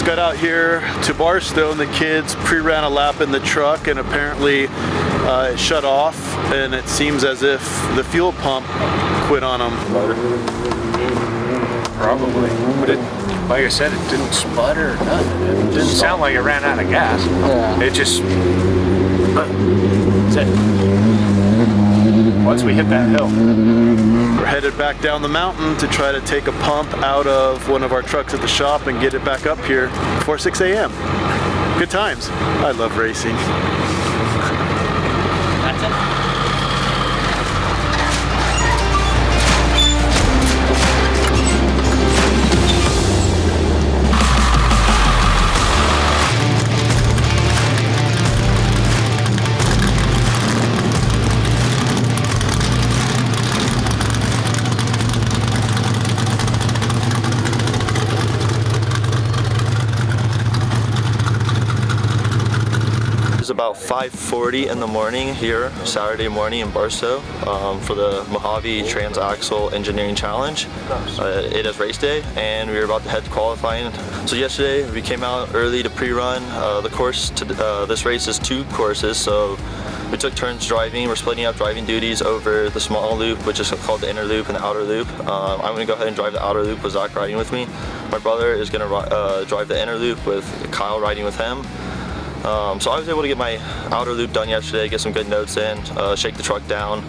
Just got out here to Barstow. The kids pre-ran a lap in the truck, and apparently it shut off, and it seems as if the fuel pump quit on them. Probably. But like I said, it didn't sputter or nothing. It didn't sound like it ran out of gas. Yeah. It just... That's it. Once we hit that hill. We're headed back down the mountain to try to take a pump out of one of our trucks at the shop and get it back up here before 6 a.m. Good times. I love racing. That's it. It's about 5:40 in the morning here, Saturday morning in Barstow, for the Mojave Transaxle Engineering Challenge. It is race day, and we were about to head to qualifying. So yesterday we came out early to pre-run. The course to this race is 2 courses, so we took turns driving. We're splitting up driving duties over the small loop, which is called the inner loop, and the outer loop. I'm going to go ahead and drive the outer loop with Zach riding with me. My brother is going to drive the inner loop with Kyle riding with him. So I was able to get my outer loop done yesterday, get some good notes in, shake the truck down,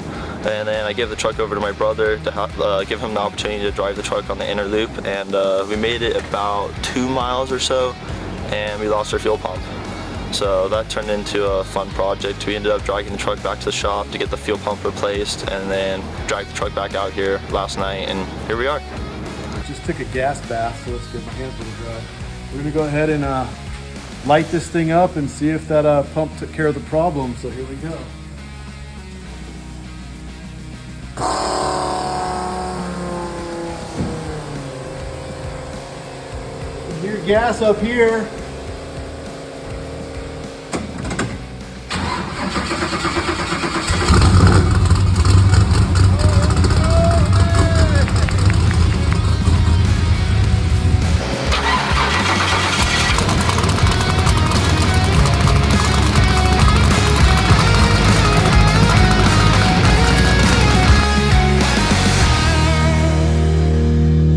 and then I gave the truck over to my brother to give him the opportunity to drive the truck on the inner loop, and we made it about 2 miles or so, and we lost our fuel pump. So that turned into a fun project. We ended up dragging the truck back to the shop to get the fuel pump replaced, and then drag the truck back out here last night, and here we are. Just took a gas bath, so let's get my hands a little dry. We're gonna go ahead and light this thing up and see if that pump took care of the problem. So here we go. Your gas up here.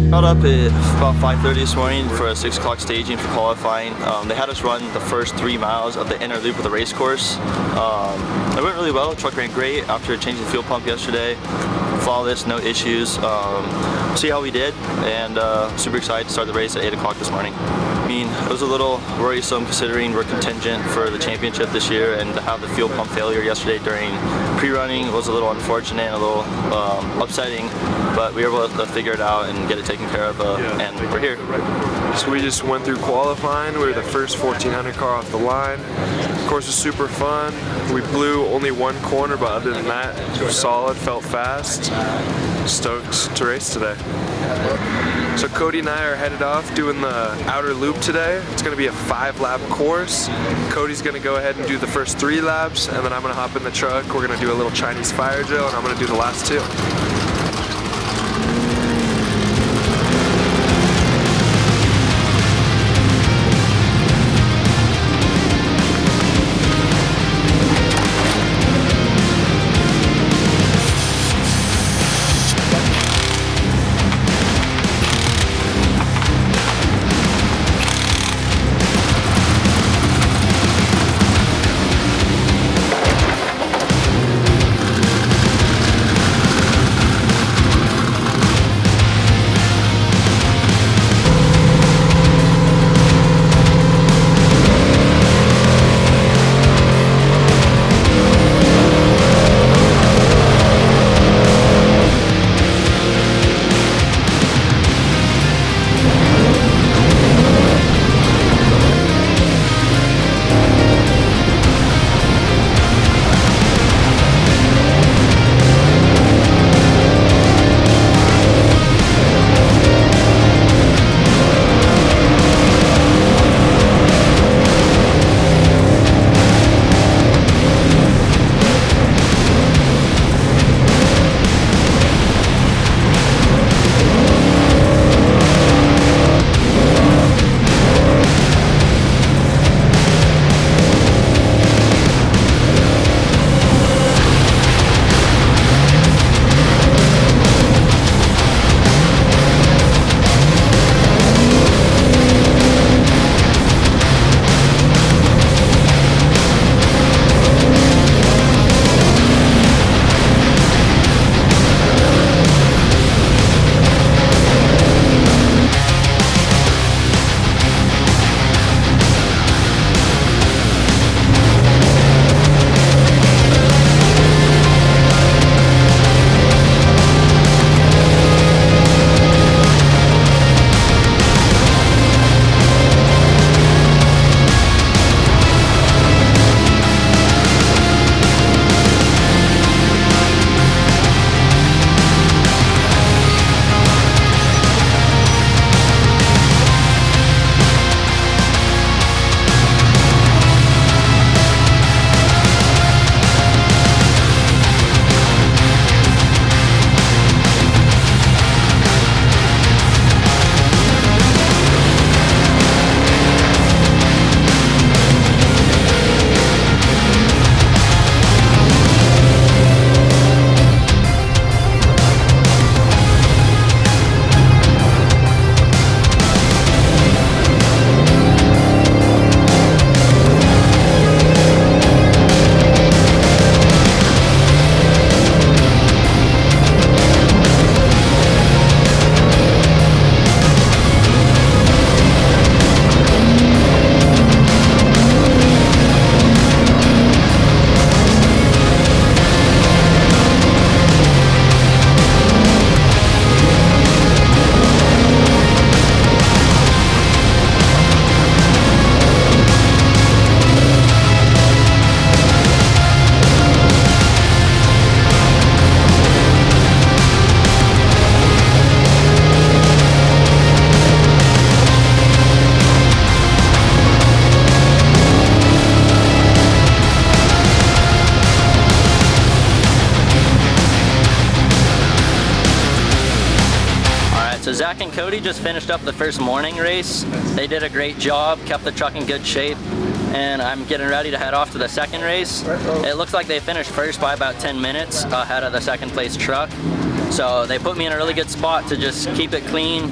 Got up at about 5:30 this morning for a 6 o'clock staging for qualifying. They had us run the first 3 miles of the inner loop of the race course. It went really well. The truck ran great after changing the fuel pump yesterday. Flawless, no issues. See how we did, and super excited to start the race at 8 o'clock this morning. I mean, it was a little worrisome considering we're contingent for the championship this year, and to have the fuel pump failure yesterday during pre-running was a little unfortunate, a little upsetting, but we were able to figure it out and get it taken care of, and we're here. So we just went through qualifying. We were the first 1400 car off the line. The course was super fun. We blew only 1 corner, but other than that, it was solid, felt fast. Stoked to race today. So Cody and I are headed off doing the outer loop today. It's going to be a 5-lap course. Cody's going to go ahead and do the first 3 laps, and then I'm going to hop in the truck. We're going to do a little Chinese fire drill, and I'm going to do the last 2. Cody just finished up the first morning race. They did a great job, kept the truck in good shape, and I'm getting ready to head off to the second race. It looks like they finished first by about 10 minutes ahead of the second place truck. So they put me in a really good spot to just keep it clean,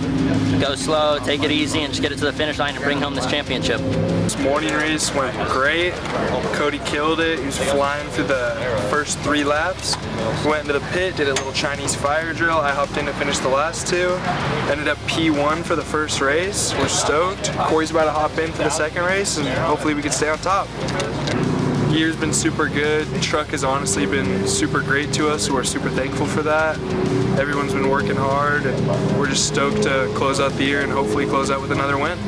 go slow, take it easy, and just get it to the finish line and bring home this championship. This morning race went great. Cody killed it. He was flying through the first 3 laps. We went into the pit, did a little Chinese fire drill. I hopped in to finish the last 2. Ended up P1 for the first race. We're stoked. Corey's about to hop in for the second race, and hopefully we can stay on top. Year's been super good. The truck has honestly been super great to us, so we're super thankful for that. Everyone's been working hard, and we're just stoked to close out the year and hopefully close out with another win.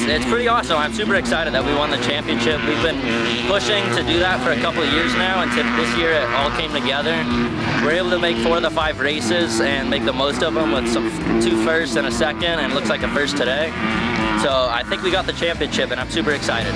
It's pretty awesome. I'm super excited that we won the championship. We've been pushing to do that for a couple of years now, and this year it all came together. We're able to make 4 of the 5 races and make the most of them with 2 firsts and a second, and it looks like a first today. So I think we got the championship, and I'm super excited.